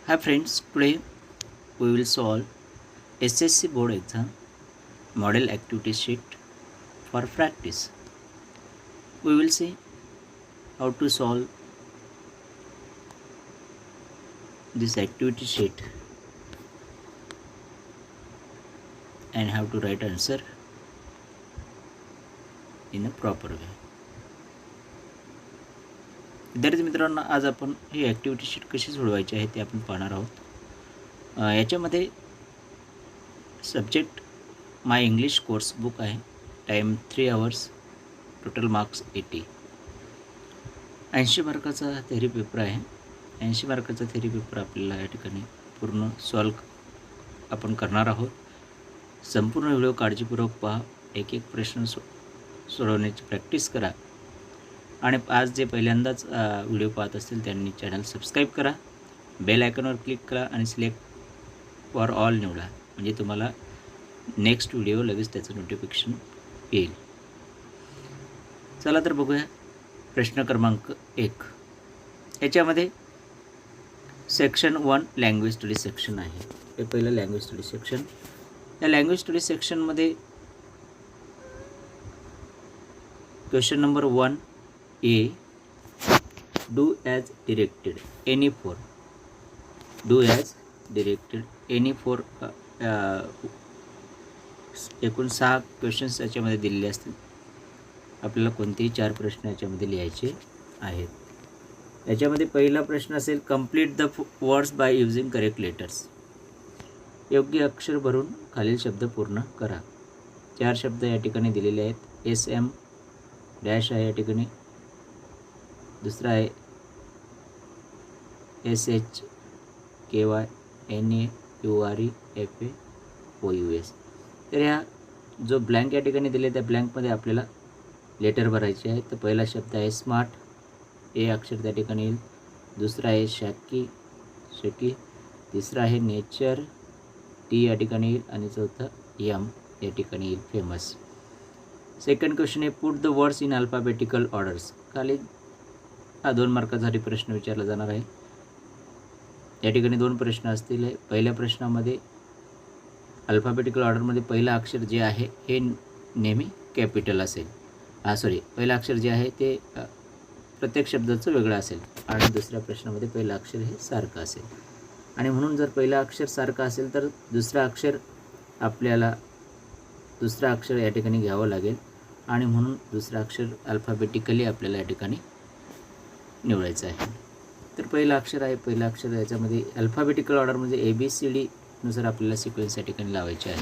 Hi friends, today we will solve SSC board exam model activity sheet for practice. We will see how to solve this activity sheet and how to write answer in a proper way. विद्यार्थी मित्रांनो, आज आपण ही activity sheet कशी सोडवायची आहे ते आपण पाहणार आहोत. याच्यामध्ये subject my English course book आहे. Time 3 hours, total marks 80. 80 मार्काचा थेरी पेपर आहे. 80 मार्काचा थेरी पेपर आपल्याला या ठिकाणी पूर्ण सॉल्व आपण करणार आहोत. संपूर्ण व्हिडिओ काळजीपूर्वक पहा. एक एक प्रश्न सोडवण्याची प्रॅक्टिस करा. आणि आज जे पहिल्यांदाच व्हिडिओ पाहत असतील त्यांनी चॅनल सबस्क्राईब करा, बेल आयकॉनवर क्लिक करा आणि सिलेक्ट फॉर ऑल निवडा, म्हणजे तुम्हाला नेक्स्ट व्हिडिओ लगेच त्याचं नोटिफिकेशन येईल. चला तर बघूया. प्रश्न क्रमांक 1. याच्यामध्ये सेक्शन 1 लँग्वेज स्टडी सेक्शन आहे. हे पहिलं लँग्वेज स्टडी सेक्शन. या लँग्वेज स्टडी सेक्शनमध्ये question number 1A, do as directed any for. Do as directed any for. एकूण 6 क्वेश्चन्स याच्यामध्ये दिलेले असतील. आपल्याला कोणतेही 4 प्रश्न याच्यामध्ये लिहायचे आहेत. याच्यामध्ये पहिला प्रश्न असेल, complete the words by using correct letters. योग्य अक्षर भरून खालील शब्द पूर्ण करा. 4 शब्द या ठिकाणी दिलेले आहेत. SM डॅश आहे या ठिकाणी. दुसरा आहे SHKY NAURE FAOUS. तर ह्या जो ब्लँक या ठिकाणी दिले त्या ब्लँकमध्ये आपल्याला लेटर भरायचे आहे. तर पहिला शब्द आहे स्मार्ट, ए अक्षर त्या ठिकाणी येईल. दुसरा आहे शकी. तिसरा आहे नेचर, टी या ठिकाणी येईल. आणि चौथा M या ठिकाणी येईल, फेमस. सेकंड क्वेश्चन आहे, put the words in alphabetical orders. खाली हा 2 मार्कासाठी प्रश्न विचारला जाणार आहे. या ठिकाणी 2 प्रश्न असतील. पहिल्या प्रश्नामध्ये अल्फाबेटिकल ऑर्डरमध्ये पहिलं अक्षर जे आहे हे नेहमी कॅपिटल असेल. पहिलं अक्षर जे आहे ते प्रत्येक शब्दाचं वेगळं असेल. आणि दुसऱ्या प्रश्नामध्ये पहिलं अक्षर हे सारखं असेल. आणि म्हणून जर पहिलं अक्षर सारखं असेल तर दुसरं अक्षर या ठिकाणी घ्यावं लागेल. आणि म्हणून दुसरं अक्षर अल्फाबेटिकली आपल्याला या ठिकाणी निवडायचं आहे. तर पहिलं अक्षर आहे. पहिलं अक्षर याच्यामध्ये अल्फाबेटिकल ऑर्डरमध्ये ABCD नुसार आपल्याला सिक्वेन्स या ठिकाणी लावायचे आहे.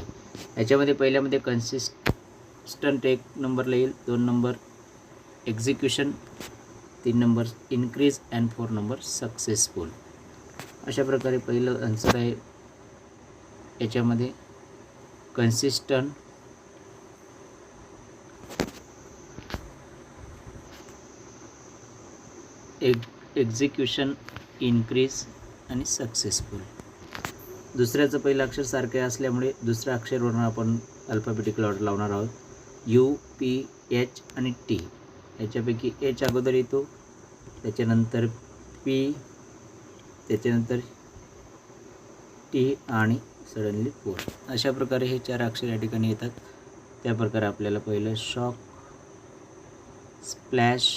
याच्यामध्ये पहिल्यामध्ये कन्सिस्टंट 1 नंबरला येईल. 2 number execution, 3 number increase and 4 number successful. अशा प्रकारे पहिलं आन्सर आहे. याच्यामध्ये कन्सिस्टंट, एक्झिक्युशन, इन्क्रीज आणि सक्सेसफुल. दुसऱ्याचं पहिलं अक्षर सारखे असल्यामुळे दुसऱ्या अक्षरवरून आपण अल्फाबेटिकल ऑर्डर लावणार आहोत. UPH आणि T. याच्यापैकी H अगोदर येतो, त्याच्यानंतर P, त्याच्यानंतर T आणि सडनली 4. अशा प्रकारे हे 4 अक्षर या ठिकाणी येतात. त्या प्रकारे आपल्याला पहिलं शॉक, स्प्लॅश,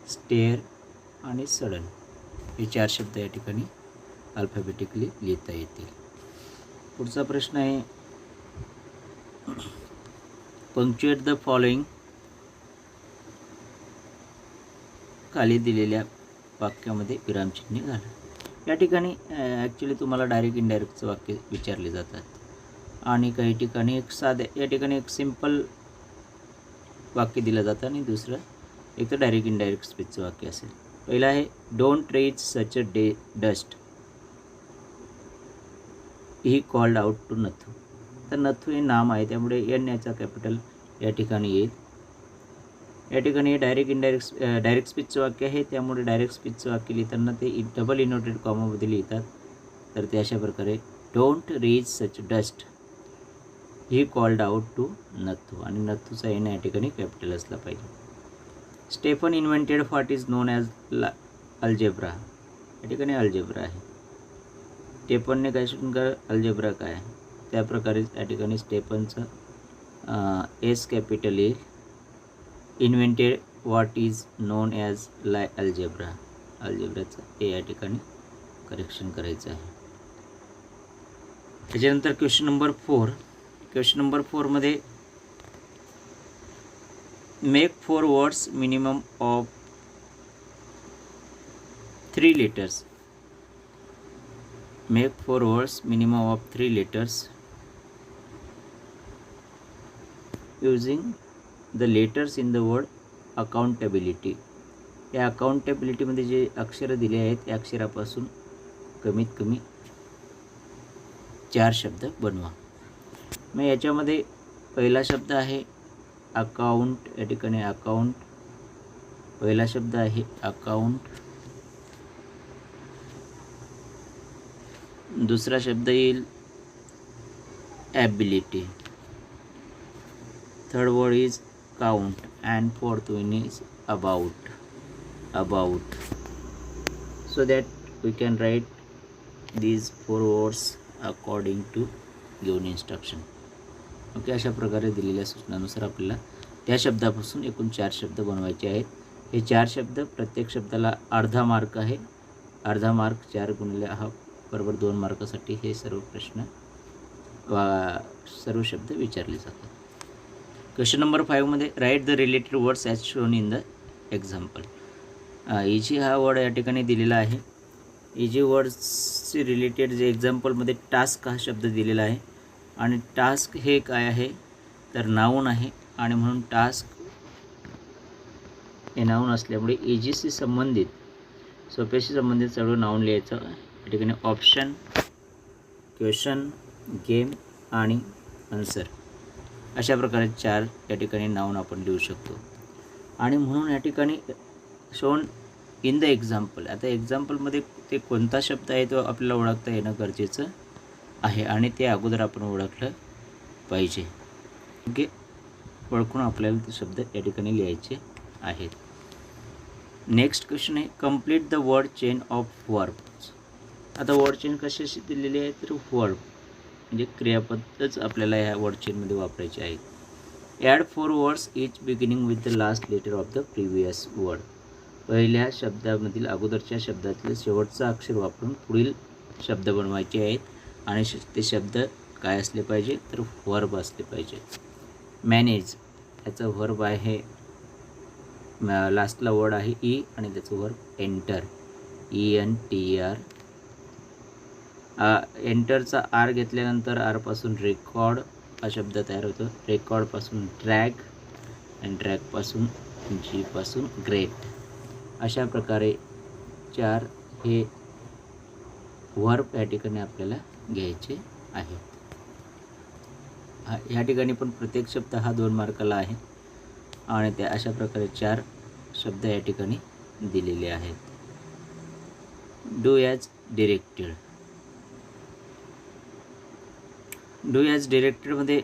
स्टेअर आणि सडन हे 4 शब्द या ठिकाणी अल्फाबेटिकली लिहिता येतील. पुढचा प्रश्न आहे, पंक्च्युएट द फॉलोइंग. खाली दिलेल्या वाक्यामध्ये विरामचिन्हे घाला. या ठिकाणी ॲक्च्युली तुम्हाला डायरेक्ट इनडायरेक्टचं वाक्य विचारले जातात. आणि काही ठिकाणी या ठिकाणी एक सिम्पल वाक्य दिलं जातं आणि दुसरं एक तर डायरेक्ट इनडायरेक्ट स्पीचचं वाक्य असेल. पहिलं आहे, don't reach such a dust he called out to Nathu. तर नथू हे नाम आहे, त्यामुळे N याचा कॅपिटल या ठिकाणी येईल. या ठिकाणी डायरेक्ट स्पीचचं वाक्य आहे, त्यामुळे डायरेक्ट स्पीचचं वाक्य लिहिताना ते डबल इनवर्टेड कॉमामध्ये लिहितात. तर ते अशा प्रकारे, don't reach such dust he called out to Nathu. आणि नथूचा N या ठिकाणी कॅपिटल असला पाहिजे. Stephen invented what is known as algebra. या ठिकाणी अल्जेब्रा आहे. स्टेफनने काय शोधून काढलं, अल्जेब्रा काय आहे. त्याप्रकारे या ठिकाणी स्टेफनचं S capital A invented what is known as algebra. अल्जेब्राचं हे या ठिकाणी करेक्शन करायचं आहे. त्याच्यानंतर क्वेश्चन नंबर 4. क्वेश्चन नंबर 4मध्ये make 4 words minimum of 3 letters. Make 4 words minimum of 3 letters using the letters in the word accountability. या अकाउंटेबिलिटीमध्ये जे अक्षरं दिले आहेत या अक्षरापासून कमीत कमी 4 शब्द बनवा. मग याच्यामध्ये पहिला शब्द आहे अकाउंट. या ठिकाणी अकाउंट पहिला शब्द आहे अकाउंट. दुसरा शब्द येईल ability. Third word is count and fourth one is about. About. So that we can write these 4 words according to given instruction. Okay, अशा प्रकारे दिलेल्या सूचनानुसार आपल्याला त्या शब्दापासून एकूण 4 शब्द बनवायचे आहेत. हे 4 शब्द प्रत्येक शब्दाला अर्धा मार्क आहे. अर्धा मार्क 4 गुणिले हाफ बरोबर 2 मार्कासाठी हे सर्व प्रश्न सर्व शब्द विचारले जातात. क्वेश्चन नंबर 5मध्ये write the related words as shown in the example. Easy हा वर्ड या ठिकाणी दिलेला आहे. इजी वर्ड्सचे रिलेटेड जे एक्झाम्पलमध्ये टास्क हा शब्द दिलेला आहे आणि टास्क हे काय आहे तर नाऊन आहे आणि म्हणून टास्क हे नाऊन असल्यामुळे इजीशी संबंधित सोप्याशी संबंधित सगळं नाऊन लिहायचं. या ठिकाणी ऑप्शन, क्वेश्चन, गेम आणि आन्सर अशा प्रकारे 4 या ठिकाणी नाऊन आपण लिहू शकतो. आणि म्हणून या ठिकाणी शोन इन द एक्झाम्पल. आता एक्झाम्पलमध्ये ते कोणता शब्द आहे तो आपल्याला ओळखता येणं गरजेचं आहे आणि ते अगोदर आपण ओळखलं पाहिजे. ओके, ओळखून आपल्याला ते शब्द या ठिकाणी लिहायचे आहेत. नेक्स्ट क्वेश्चन आहे complete the word chain of verbs. आता वर्ड चेन कशाशी दिलेली आहे तर वर्ब म्हणजे क्रियापदच आपल्याला ह्या वर्ड चेनमध्ये वापरायचे आहे. Add 4 words each beginning with the last letter of the previous word. पहिल्या शब्दामधील अगोदरच्या शब्दातील शेवटचा अक्षर वापरून पुढील शब्द बनवायचे आहेत आणि ते शब्द काय असले पाहिजे तर वर्ब असले पाहिजे. मॅनेज याचं वर्ब आहे, लास्टला वर्ड आहे ई आणि त्याचं वर्ब एंटर, ENTER. एंटरचा आर घेतल्यानंतर आरपासून रेकॉर्ड हा शब्द तयार होतो. रेकॉर्डपासून ड्रॅग आणि ड्रॅगपासून जीपासून ग्रेट. अशा प्रकारे 4 हे वर्ब या ठिकाणी आपल्याला घ्यायचे आहे. ह्या ठिकाणी पण प्रत्येक शब्द हा 2 मार्काला आहे आणि त्या अशा प्रकारे 4 शब्द या ठिकाणी दिलेले आहेत. Do as directed. Do as डिरेक्टेडमध्ये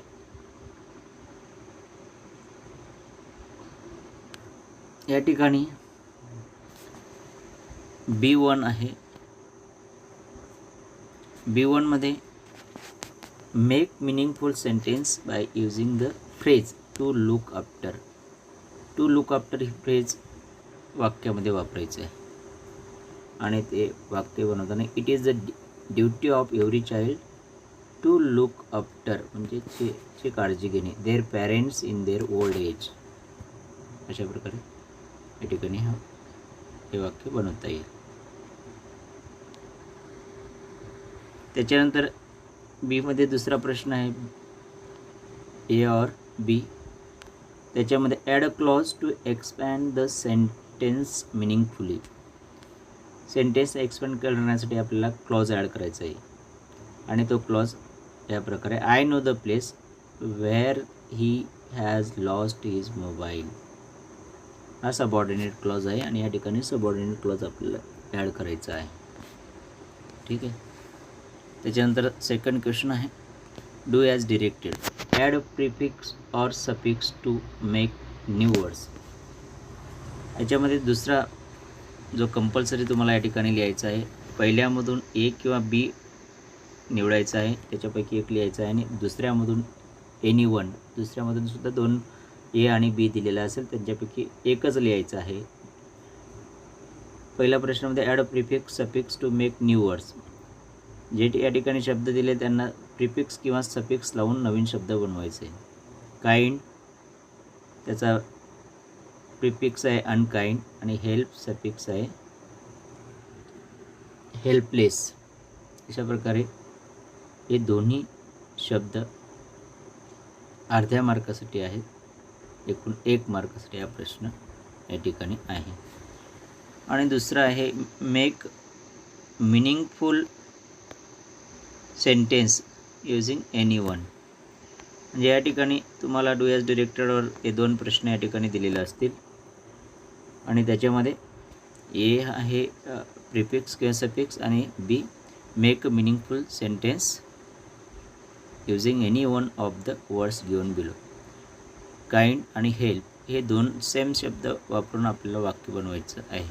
या ठिकाणी B1 आहे. B1मध्ये make meaningful sentence by using the phrase to look after. To look after ही फ्रेज वाक्यामध्ये वापरायचं आहे आणि ते वाक्य बनवताना it is the duty of every child to look after म्हणजे ची काळजी घेणे their parents in their old age. अशा प्रकारे या ठिकाणी हे वाक्य बनवता येईल. त्याच्यानंतर बीमध्ये दुसरा प्रश्न आहे ए ऑर बी. त्याच्यामध्ये add a clause to expand the sentence meaningfully. Sentence expand करण्यासाठी आपल्याला क्लॉज ॲड करायचा आहे आणि तो क्लॉज या प्रकारे I know the place where he has lost his mobile. हा सबऑर्डिनेट क्लॉज आहे आणि या ठिकाणी सबऑर्डिनेट क्लॉज आपल्याला ॲड करायचा आहे. ठीक आहे. त्याच्यानंतर सेकंड क्वेश्चन आहे do as directed. Add a prefix or suffix to make new words. याच्यामध्ये दुसरा जो कंपल्सरी तुम्हाला या ठिकाणी लिहायचा आहे पहिल्यामधून ए किंवा बी निवडायचं आहे, त्याच्यापैकी एक लिहायचं आहे आणि दुसऱ्यामधून एनीवन, दुसऱ्यामधून सुद्धा 2 ए आणि बी दिलेला असेल, त्यांच्यापैकी एकच लिहायचं आहे. पहिल्या प्रश्नामध्ये add a prefix suffix to make new words. जे या ठिकाणी शब्द दिले त्यांना प्रिफिक्स किंवा सफिक्स लावून नवीन शब्द बनवायचे. काइंड, त्याचा प्रिफिक्स आहे अनकाइंड आणि हेल्प सफिक्स आहे हेल्पलेस. अशा प्रकारे हे दोन्ही शब्द अर्ध्या मार्कासाठी आहेत. एकूण 1 मार्कासाठी हा प्रश्न या ठिकाणी आहे. आणि दुसरा आहे make meaningful sentence using anyone. म्हणजे या ठिकाणी तुम्हाला डू ॲज डिरेक्टेडवर हे 2 प्रश्न या ठिकाणी दिलेले असतील आणि त्याच्यामध्ये ए आहे प्रिफिक्स किंवा सफिक्स आणि B make a meaningful sentence using any one of the words given below. Kind आणि हेल्प हे 2 सेम शब्द वापरून आपल्याला वाक्य बनवायचं आहे.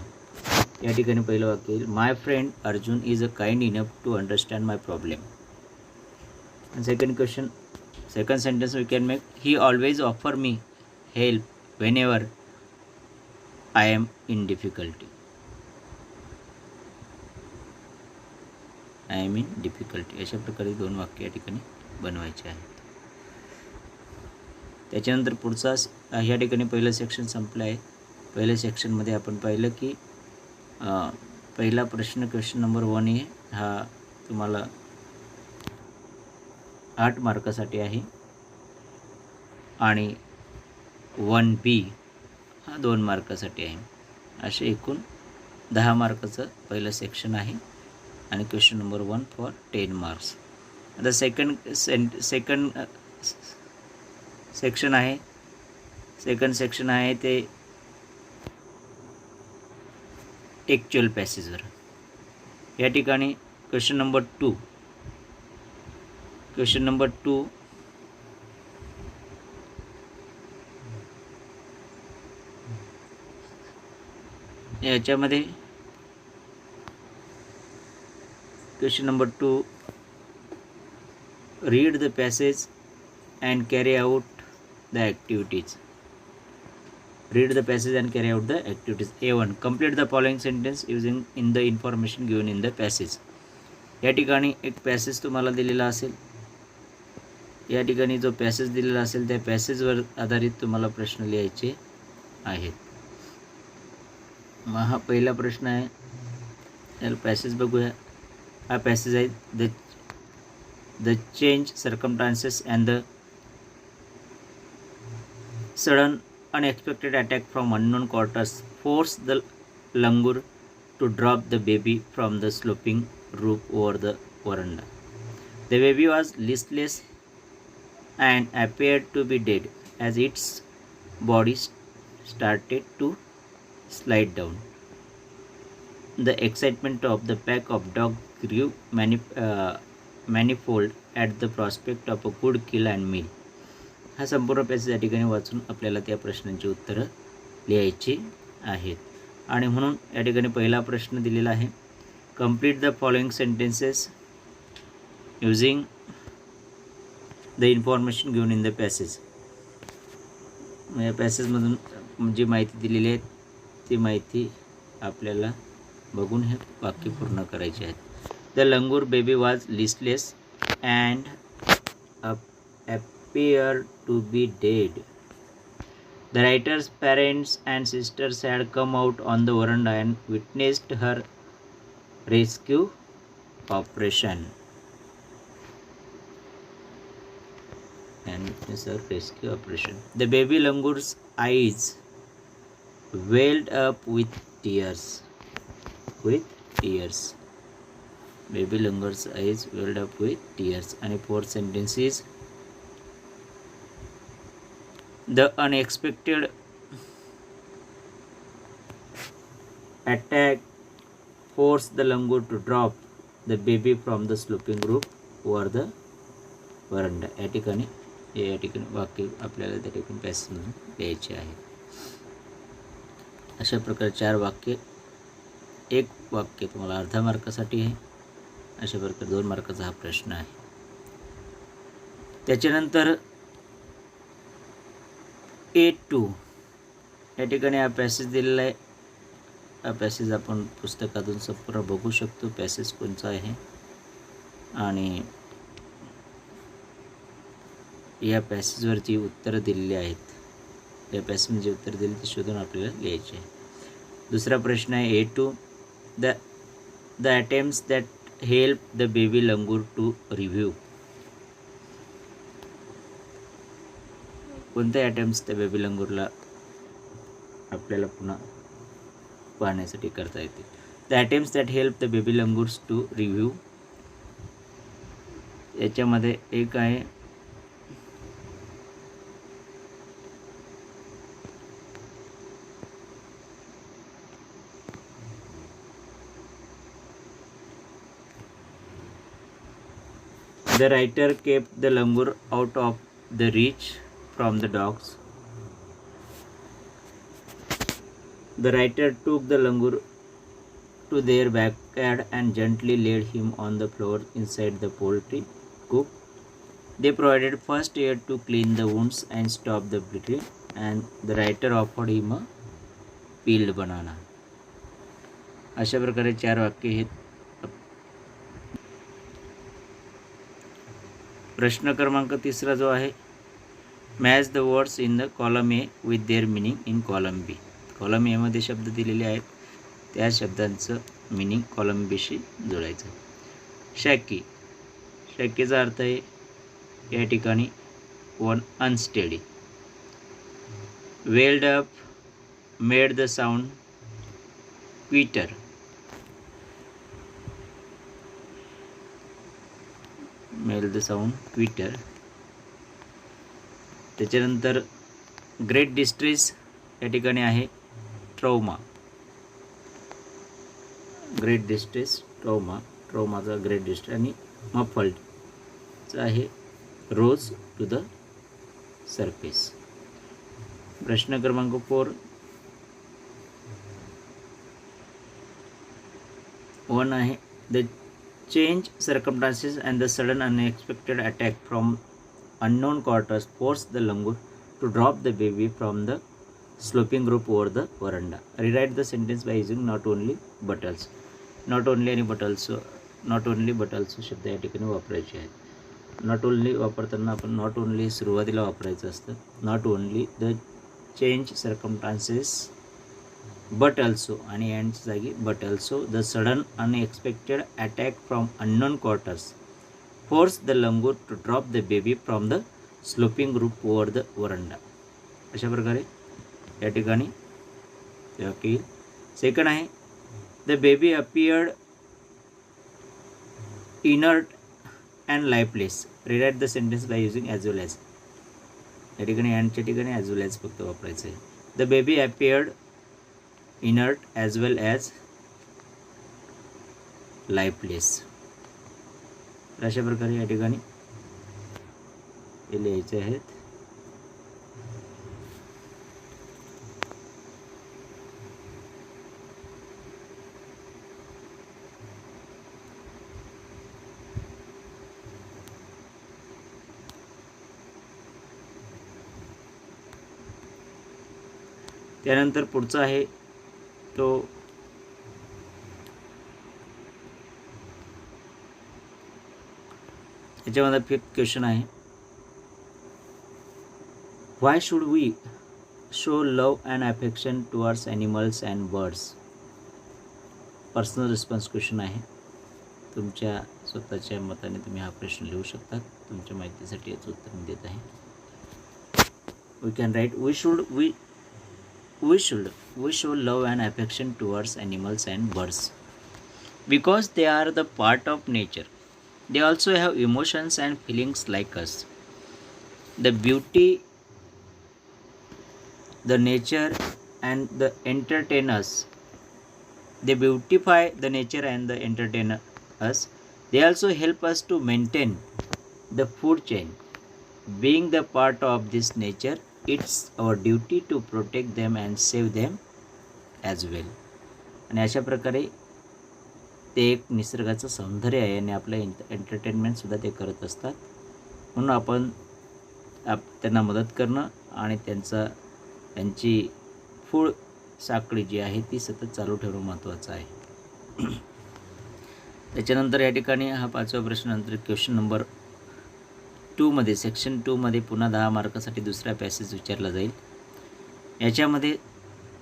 या ठिकाणी पहिलं वाक्य येईल, my friend Arjun is a kind enough to understand my problem. Second question, second sentence we can make, he always offer me help whenever I am in difficulty. I am in difficulty. अशा प्रकारे 2 वाक्य या ठिकाणी बनवायचे आहेत. त्याच्यानंतर पुढचा या ठिकाणी पहिलं सेक्शन संपलं आहे. पहिल्या सेक्शनमध्ये आपण पाहिलं की पहिला प्रश्न क्वेश्चन नंबर 1 आहे, हा तुम्हाला 8 मार्कासाठी आहे आणि 1B हा 2 मार्कासाठी आहे. असे एकूण 10 मार्काचं पहिलं सेक्शन आहे आणि क्वेश्चन नंबर 1 फॉर 10 मार्क्स. आता सेकंड सेक्शन आहे. सेकंड सेक्शन आहे ते टेक्च्युअल पॅसेजवर. या ठिकाणी क्वेश्चन नंबर 2 याच्यामध्ये question number 2 read the passage and carry out the activities. Read the passage and carry out the activities. A1. Complete the following sentence using in the information given in the passage. या ठिकाणी एक passage तुम्हाला दिलेला असेल. या ठिकाणी जो passage दिलेला असेल त्या पॅसेजवर आधारित तुम्हाला प्रश्न लिहायचे आहेत. मग हा पहिला प्रश्न आहे. त्याला पॅसेज बघूया. हा पॅसेज आहे the change circumstances and the sudden unexpected attack from unknown quarters forced the langur to drop the baby from the sloping roof over the veranda. The baby was listless and appeared to be dead as its body started to slide down. The excitement of the pack of dogs grew manifold at the prospect of a good kill and meal. हा संपूर्ण passage या ठिकाणी वाचून आपल्याला त्या प्रश्नांची उत्तरं लिहायची आहेत. आणि म्हणून या ठिकाणी पहिला प्रश्न दिलेला आहे, complete the following sentences using the information given in the passage. या पॅसेजमधून जी माहिती दिलेली आहे ती माहिती आपल्याला बघून हे वाक्य पूर्ण करायचे आहेत. The langur baby was listless and appeared to be dead. The writer's parents and sisters had come out on the veranda and witnessed her rescue operation. The baby langur's eyes welled up with tears. Baby langur's eyes welled up with tears. And fourth sentence is, the unexpected attack forced the langur to drop the baby from the sloping roof over the veranda. या ठिकाणी वाक्य आपल्याला त्या ठिकाणी पॅसेजमधून लिहायचे आहे. अशा प्रकारे 4 वाक्य. एक वाक्य तुम्हाला अर्ध्या मार्कासाठी आहे अशा प्रकारे 2 मार्काचा हा प्रश्न आहे. त्याच्यानंतर A2 या ठिकाणी हा पॅसेज दिलेला आहे. हा पॅसेज आपण पुस्तकातून संपूर्ण बघू शकतो. पॅसेज कोणचा आहे आणि या पॅसेजवरची उत्तरं दिलेली आहेत. या पॅसेजमध्ये जे उत्तर दिले ते शोधून आपल्याला लिहायचे आहे. दुसरा प्रश्न आहे A2 the attempts that help the baby langur to review. कोणते अटेम्प्ट्स त्या बेबी लंगूरला आपल्याला पुन्हा पाहण्यासाठी करता येतील. The attempts that help the baby langurs to review. याच्यामध्ये एक आहे The writer kept the langur out of the reach from the dogs. The writer took the langur to their backyard and gently laid him on the floor inside the poultry coop. They provided first aid to clean the wounds and stop the bleeding, and the writer offered him a peeled banana. अशा प्रकारे 4 वाक्य आहेत. प्रश्न क्रमांक 3 जो आहे, match the words in the column A with their meaning in column B. Column एमध्ये शब्द दिलेले आहेत, त्या शब्दांचं मिनिंग कॉलम बीशी जोडायचं. शॅकी, शॅकीचा अर्थ आहे या ठिकाणी one unsteady. Welled up, made the sound, quieter. Made the sound quieter. त्याच्यानंतर ग्रेट डिस्ट्रेस या ठिकाणी आहे ट्रॉमा. ग्रेट डिस्ट्रेस ट्रॉमा, ट्रॉमाचा ग्रेट डिस्ट्रेस. आणि मफल्डचा आहे रोज टू द सरफेस. प्रश्न क्रमांक 4 1 आहे, the change circumstances and the sudden unexpected attack from unknown quarters forced the langur to drop the baby from the sloping roof over the veranda. Rewrite the sentence by using not only but also. Not only आणि but also, not only but also शब्द या ठिकाणी वापरायचे आहेत. Not only वापरताना आपण not only सुरुवातीला वापरायचं असतं. Not only the change circumstances but also, आणि अँडच्या जागी but also the sudden unexpected attack from unknown quarters force the langur to drop the baby from the sloping roof over the verandah. अशा प्रकारे या ठिकाणी येईल. सेकंड आहे, the baby appeared inert and lifeless. Rewrite the sentence by using as well as. या ठिकाणी अँडच्या ठिकाणी as well as फक्त वापरायचं आहे. The baby appeared inert as well as lifeless. अशा प्रकारे या ठिकाणी हे लिहायचे आहेत. त्यानंतर पुढचा आहे तो याच्यामध्ये 5th क्वेश्चन आहे, why should we show love and affection towards animals and birds. Personal response question आहे. तुमच्या स्वतःच्या मताने तुम्ही हा प्रश्न लिहू शकता. तुमच्या माहितीसाठी याचं उत्तर मी देत आहे. We can write, we show love and affection towards animals and birds because they are the part of nature. They also have emotions and feelings like us. The beauty, the nature and the entertain us. They beautify the nature and the entertain us. They also help us to maintain the food chain. Being the part of this nature, it's our duty to protect them and save them as well. आणि अशा प्रकारे ते एक निसर्गाचं सौंदर्य आहे आणि आपलं एंटरटेनमेंटसुद्धा ते करत असतात. म्हणून आपण त्यांना मदत करणं आणि त्यांची फूळ साखळी जी आहे ती सतत चालू ठेवणं महत्त्वाचं आहे. त्याच्यानंतर या ठिकाणी हा 5वा प्रश्न नंतर क्वेश्चन नंबर 2मध्ये सेक्शन 2मध्ये पुन्हा 10 मार्कासाठी दुसरा पॅसेज विचारला जाईल. याच्यामध्ये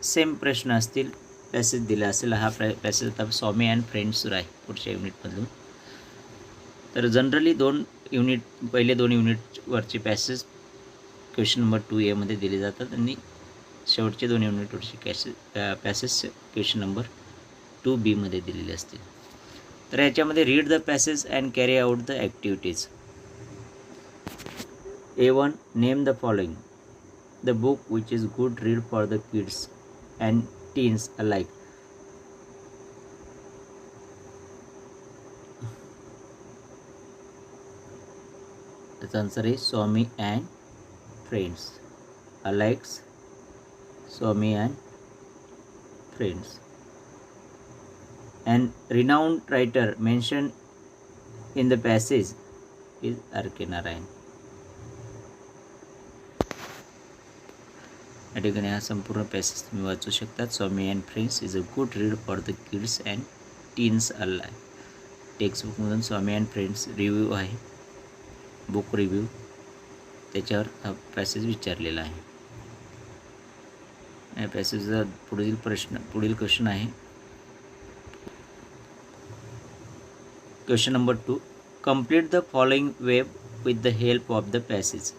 सेम प्रश्न असतील. पॅसेज दिला असेल. हा पॅसेज आता स्वामी अँड फ्रेंड्स सुरू आहे पुढच्या युनिटमधून. तर जनरली पहिले दोन युनिटवरचे पॅसेज क्वेश्चन नंबर 2A मध्ये दिले जातात आणि शेवटचे 2 युनिटवरचे पॅसेज क्वेश्चन नंबर 2B मध्ये दिलेले असतील. तर याच्यामध्ये read the passage and carry out the activities. A1 name the following. The book which is good read for the kids and teens alike. त्याचा आन्सर आहे Swami and friends. Alikes, Swami and friends. An renowned writer mentioned in the passage is R.K. Narayan. या ठिकाणी हा संपूर्ण passage तुम्ही वाचू शकता. Swami and friends is a good read for the kids and teens alike. टेक्स्टबुकमधून स्वामी अँड फ्रेंड्स रिव्ह्यू आहे, book review, त्याच्यावर हा पॅसेज विचारलेला आहे. या पॅसेजचा पुढील क्वेश्चन आहे question number 2. Complete the following web with the help of the passage.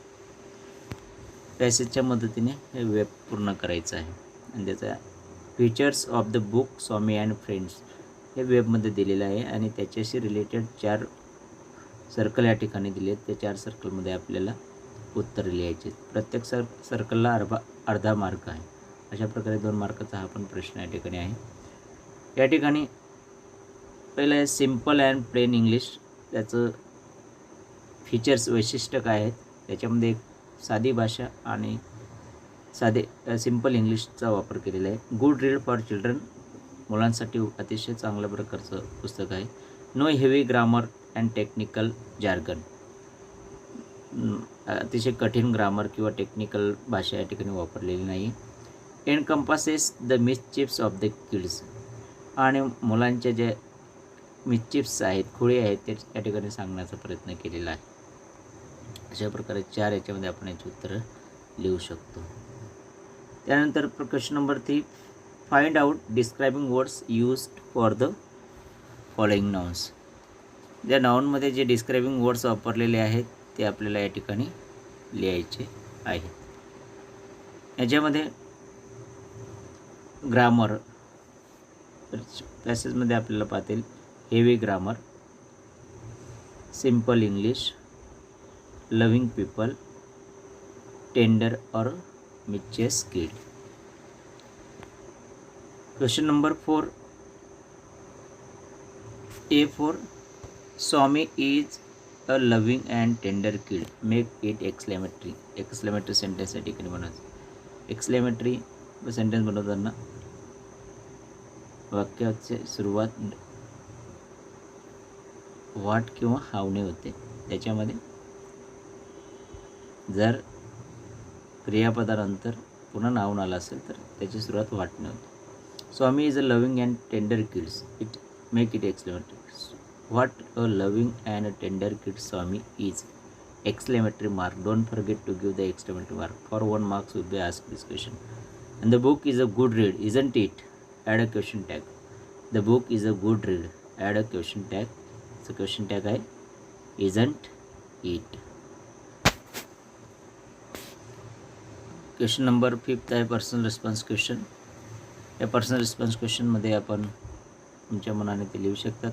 पॅसेजच्या मदतीने हे वेब पूर्ण करायचं आहे आणि त्याचा features of the book Swami and friends हे वेबमध्ये दिलेलं आहे आणि त्याच्याशी रिलेटेड 4 सर्कल या ठिकाणी दिले आहेत. त्या 4 सर्कलमध्ये आपल्याला उत्तर लिहायचे. प्रत्येक सर्कलला अर्धा मार्क आहे. अशा प्रकारे 2 मार्काचा हा पण प्रश्न या ठिकाणी आहे. या ठिकाणी पहिलं आहे सिम्पल अँड प्लेन इंग्लिश. त्याचं फीचर्स वैशिष्ट्य काय आहेत. त्याच्यामध्ये एक साधी भाषा आणि सिम्पल इंग्लिशचा वापर केलेला आहे. गुड रीड फॉर चिल्ड्रन, मुलांसाठी अतिशय चांगल्या प्रकारचं पुस्तक आहे. No heavy grammar and technical jargon, अतिशय कठीण ग्रामर किंवा टेक्निकल भाषा या ठिकाणी वापरलेली नाही. Encompasses the mischiefs of the kids, आणि मुलांच्या जे मिसचिप्स आहेत, खुळे आहेत, ते या ठिकाणी सांगण्याचा प्रयत्न केलेला आहे. अशा प्रकारे 4 याच्यामध्ये आपण याची उत्तरं लिहू शकतो. त्यानंतर question number 3. Find out describing words used for the following nouns. ज्या नाउनमध्ये जे डिस्क्रायबिंग वर्ड्स वापरलेले आहेत ते आपल्याला या ठिकाणी लिहायचे आहेत. याच्यामध्ये ग्रामर पॅसेजमध्ये आपल्याला पाहतील heavy grammar, simple English, loving people, tender और mischievous kid. Question number 4. A4 Swami is a loving and tender kid, make it exclamatory sentence या ठिकाणी बनवायचं. एक्सक्लेमेटरी सेंटेन्स बनवताना वाक्याची सुरुवात व्हॉट किंवा हावने होते. त्याच्यामध्ये जर क्रियापदानंतर पुन्हा नाऊन आलं असेल तर त्याची सुरुवात व्हॉटने होते. Swami is a loving and tender kids, it make it exclamatory. What a loving and tender kid Swami is, exclamatory mark. Don't forget to give the exclamatory mark. For 1 mark will be asked this question. And the book is a good read, isn't it? Add a question tag. The book is a good read. Add a question tag. So question tag है isn't it. Question number 5 आहे personal response question. या personal response क्वेश्चनमध्ये आपण तुमच्या मनाने ते लिहू शकतात.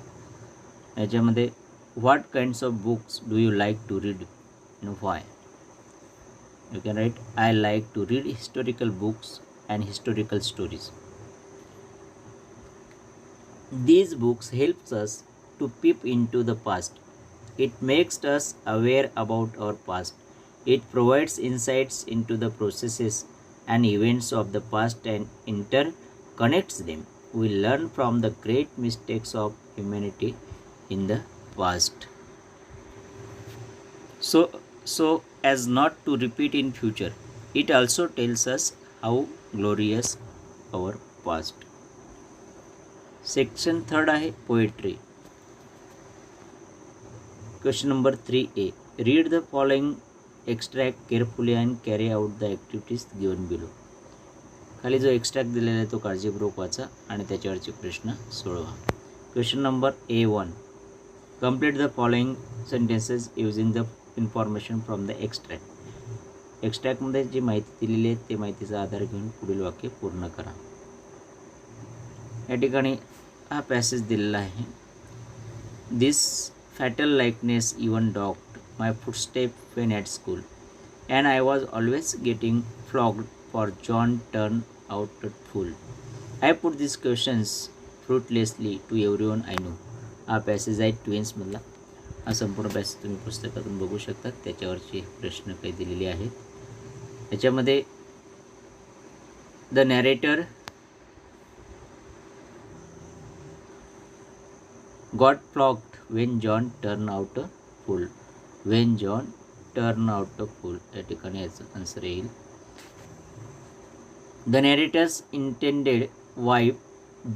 याच्यामध्ये what kinds of books do you like to read and why? You can write, I like to read historical books and historical stories. These books helps us to peep into the past. It makes us aware about our past. It provides insights into the processes and events of the past and interconnects them. we learn from the great mistakes of humanity in the past. So as not to repeat in future. It also tells us how glorious our past. Section third आहे poetry. Question number 3A. Read the following extract carefully and carry out the activities given below. खाली जो extract दिलेला आहे तो काळजीपूर्वक वाचा आणि त्याच्यावरचे प्रश्न सोडवा. Question number A1. Complete the following sentences using the information from the extract. एक्स्ट्रॅक्टमध्ये जी माहिती दिलेली आहे ते माहितीचा आधार घेऊन पुढील वाक्य पूर्ण करा. या ठिकाणी हा पॅसेज दिलेला आहे. This fatal likeness even dogged my footstep when at school and I was always getting flogged for John turn out fool. I put this questions fruitlessly to everyone I know. हा passage आहे ट्विन्समधला. हा संपूर्ण passage तुम्ही पुस्तकातून बघू शकता. त्याच्यावरचे प्रश्न काही दिलेले आहेत. त्याच्यामध्ये the narrator got flogged when John turned out a fool. When John turned out a fool. या ठिकाणी याचं आन्सर येईल. The narrator's intended wife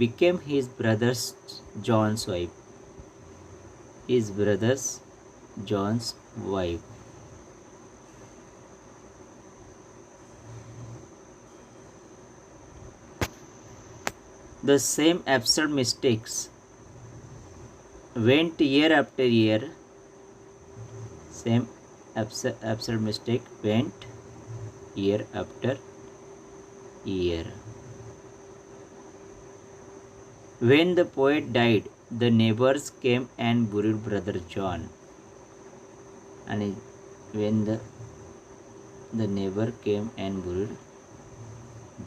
became his brother's John's wife. His brother's John's wife. The same absurd mistakes went year after year. Same absurd mistake went year after year. When the poet died, the neighbors came and buried brother John. And when the neighbor came and buried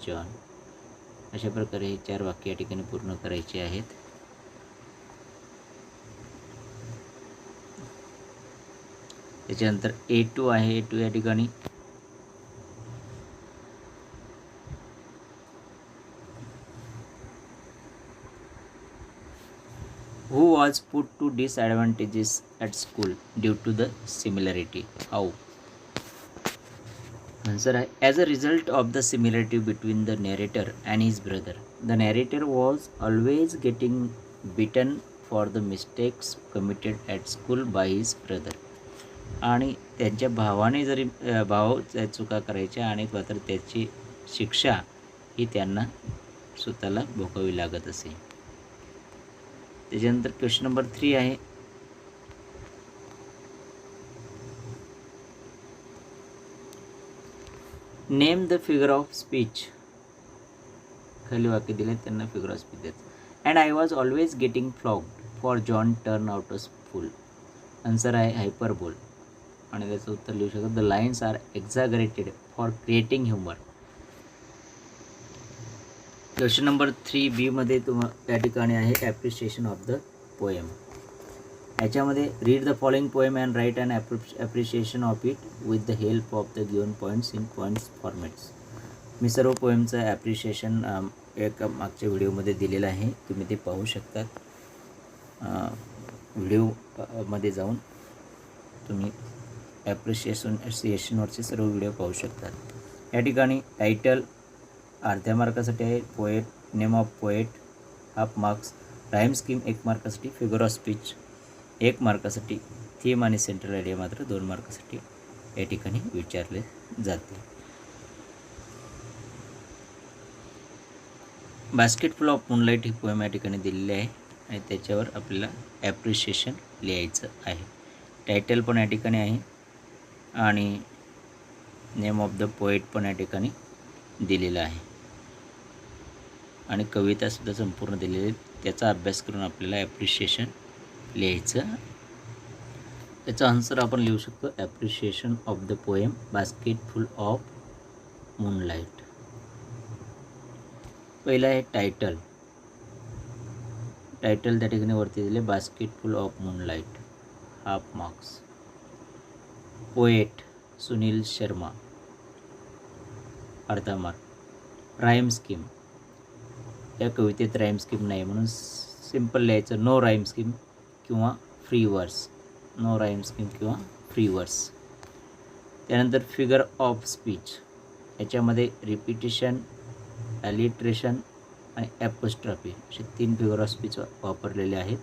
John. अशा प्रकारे हे 4 वाक्य या ठिकाणी पूर्ण करायचे आहेत. त्याच्यानंतर A2 आहे. A2 या ठिकाणी who was put to disadvantages at school due to the similarity. How? Answer आहे as a result of the similarity between the narrator and his brother. The narrator was always getting beaten for the mistakes committed at school by his brother. आणि त्यांच्या भावाने जरी भाव चुका करायच्या आणि मात्र त्याची शिक्षा ही त्यांना स्वतःला भोगावी लागत असे. त्याच्यानंतर क्वेश्चन नंबर 3 आहे. Name the figure of speech. खाली वाक्य दिले त्यांना फिगर ऑफ स्पीच देत. And I was always getting flogged for John turn out a fool. Answer आहे हायपरबोल. आणि त्याचं उत्तर लिहू शकतो. The lines are exaggerated for creating humour. Question number 3B मध्ये त्या ठिकाणी आहे ॲप्रिशिएशन ऑफ द पोएम. याच्यामध्ये read the following poem and write and appreciation of it with the help of the given points in points formats. मी सर्व पोएमचं appreciation एक मागच्या व्हिडिओमध्ये दिलेलं आहे. तुम्ही ते पाहू शकतात. व्हिडिओमध्ये जाऊन तुम्ही ॲप्रिशिएशनवरचे सर्व व्हिडिओ पाहू शकतात. या ठिकाणी टायटल अर्ध्या मार्कासाठी आहे. Poet, name of poet half marks, rhyme scheme 1 मार्कासाठी, फिगर ऑफ स्पीच 1 मार्कासाठी, थीम आणि सेंट्रल आयडिया मात्र 2 मार्कासाठी या ठिकाणी विचारले जाते. बास्केट फुल ऑफ मूनलाईट ही पोएम या ठिकाणी दिलेली आहे आणि त्याच्यावर आपल्याला ॲप्रिशिएशन लिहायचं आहे. टायटल पण या ठिकाणी आहे आणि नेम ऑफ द पोएट पण या ठिकाणी दिलेला आहे आणि कवितासुद्धा संपूर्ण दिलेली आहे. त्याचा अभ्यास करून आपल्याला ॲप्रिशिएशन लिहायचं. त्याचा आन्सर आपण लिहू शकतो appreciation of the poem basket full of moonlight. पहिला आहे टायटल. टायटल त्या ठिकाणी वरती दिले basket full of moonlight half marks. Poet Sunil Sharma अर्धा मार्क. राईम स्कीम या कवितेत राईम स्कीम नाही, म्हणून सिम्पल लिहायचं नो राईम स्कीम किंवा फ्री वर्स. नो राईम स्कीम किंवा फ्री वर्स. त्यानंतर फिगर ऑफ स्पीच, याच्यामध्ये रिपिटेशन, ॲलिट्रेशन आणि ॲपोस्ट्रॉफी असे 3 फिगर ऑफ स्पीच वापरलेले आहेत.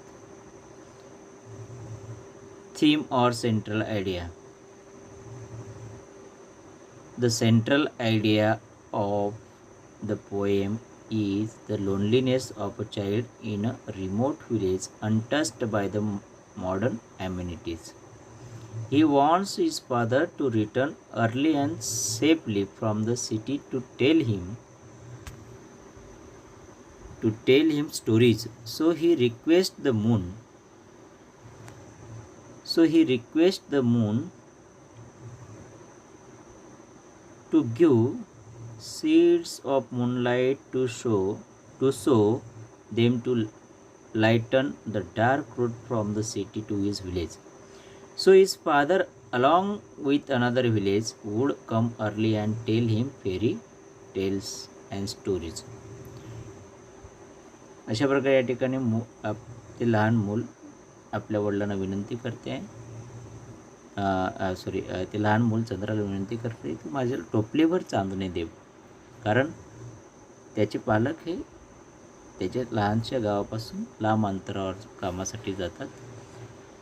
थीम और central idea. The central idea of the poem is the loneliness of a child in a remote village untouched by the modern amenities. He wants his father to return early and safely from the city to tell him stories. So he requests the moon. To give seeds of moonlight to sow them to lighten the dark road from the city to his village. So his father, along with another village, would come early and tell him fairy tales and stories. अशा प्रकारे या ठिकाणी ते लहान मूल आपल्या वडिलांना विनंती करते आहे, ते लहान मूल चंद्राला विनंती करते की माझ्या टोपलीवर चांदणे देव, कारण त्याचे पालक हे त्याच्या लहानशा गावापासून लांब अंतरावर कामासाठी जातात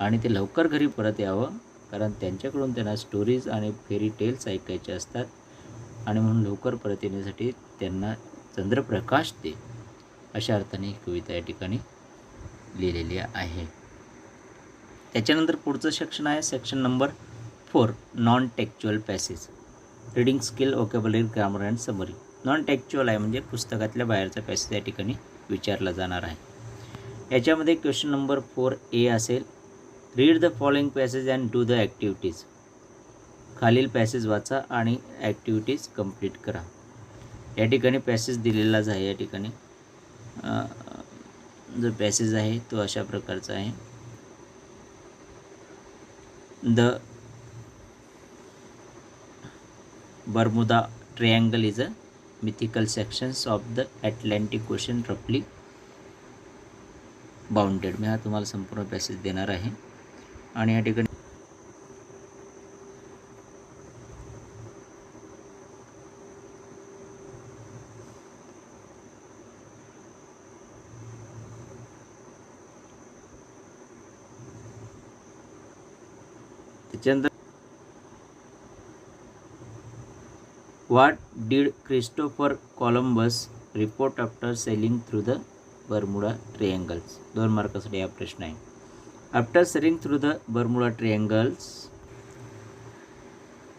आणि ते लवकर घरी परत यावं, कारण त्यांच्याकडून त्यांना स्टोरीज आणि फेरी टेल्स ऐकायचे असतात आणि म्हणून लवकर परत येण्यासाठी त्यांना चंद्रप्रकाश दे, अशा अर्थाने ही कविता या ठिकाणी लिहिलेली आहे. त्याच्यानंतर पुढचं सेक्शन आहे section number 4, non textual passage. Reading skill, vocabulary, grammar and summary. Non textual आहे म्हणजे पुस्तकातल्या बाहेरचा पॅसेज या ठिकाणी विचारला जाणार आहे. याच्यामध्ये क्वेश्चन नंबर 4A असेल, read the following passage and do the activities. खालील पॅसेज वाचा आणि ॲक्टिव्हिटीज कंप्लीट करा. या ठिकाणी पॅसेज दिलेलाच आहे. या ठिकाणी जो पॅसेज आहे तो अशा प्रकारचा आहे. The Bermuda Triangle is a mythical sections of the Atlantic Ocean roughly bounded. मी हा तुम्हाला संपूर्ण पॅसेज देणार आहे आणि या ठिकाणी त्याच्यानंतर What did Christopher Columbus report after sailing through the Bermuda Triangles? 2 मार्कासाठी हा प्रश्न आहे. After sailing through the Bermuda Triangles,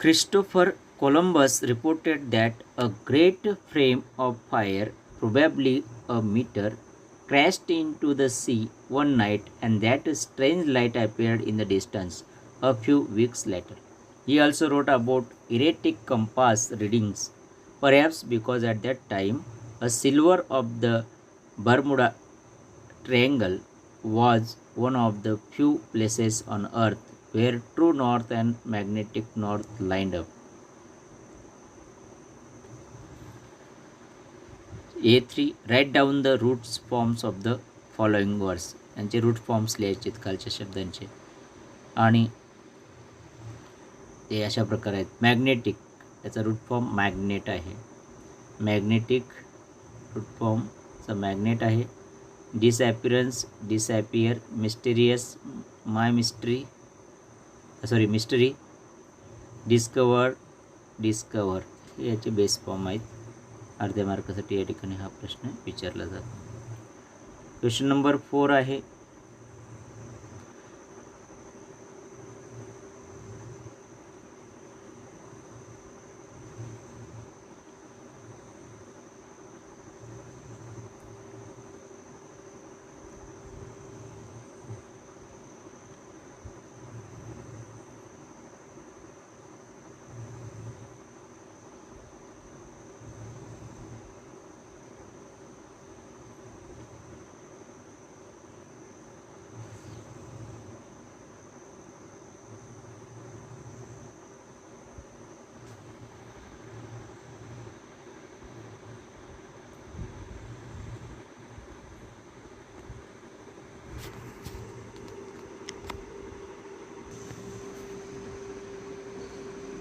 Christopher Columbus reported that a great flame of fire, probably a meteor, crashed into the sea one night and that a strange light appeared in the distance a few weeks later. He also wrote about erratic compass readings, perhaps because at that time a silver of the Bermuda Triangle was one of the few places on earth where true north and magnetic north lined up. A3, write down the root forms of the following words. यांचे route forms लिहायचे आहेत खालच्या शब्दांचे आणि ते अशा प्रकारे आहेत. मॅग्नेटिक, याचा रूट फॉर्म मॅग्नेट आहे. मॅग्नेटिक रूट फॉर्मचा मॅग्नेट आहे. Disappearance, disappear. Mysterious, mystery. Discover, discover. हे याचे बेस फॉर्म आहेत. अर्ध्या मार्कासाठी या ठिकाणी हा प्रश्न विचारला जातो. क्वेश्चन नंबर 4 आहे,